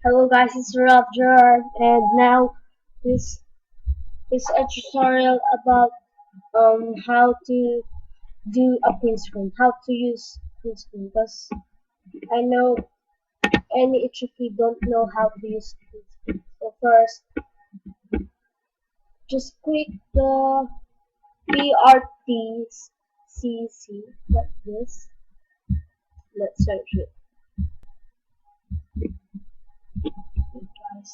Hello guys, it's Ralph Gerard, and now this is a tutorial about how to do a print screen, how to use print screen. Because I know any HFP don't know how to use print screen. So first, just click the PRTCC like this. Let's search it, guys.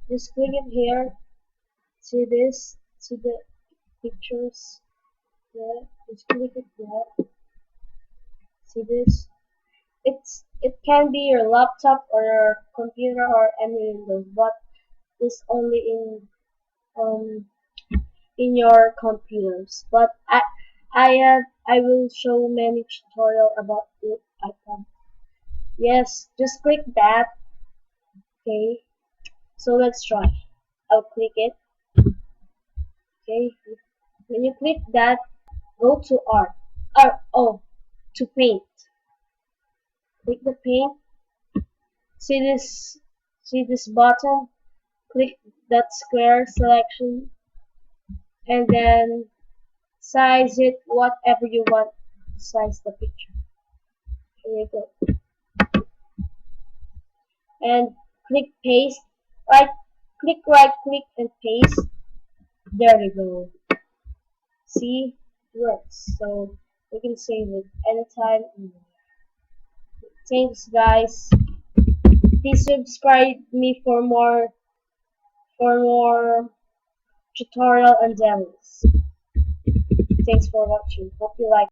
Just click it here. See this? See the pictures? Yeah, just click it there. See this? It can be your laptop or your computer or any Windows, but it's only um in your computers. But I will show many tutorial about the iPad. Yes, just click that. Okay. So let's try. I'll click it. Okay. When you click that, go to art. To paint. Click the paint. See this button? Click that square selection and then size it whatever you want to size the picture. Here you go. And click paste. Right click and paste. There we go. See? It works. So you can save it anytime. Thanks guys. Please subscribe me for more tutorial and demos. Thanks for watching. Hope you like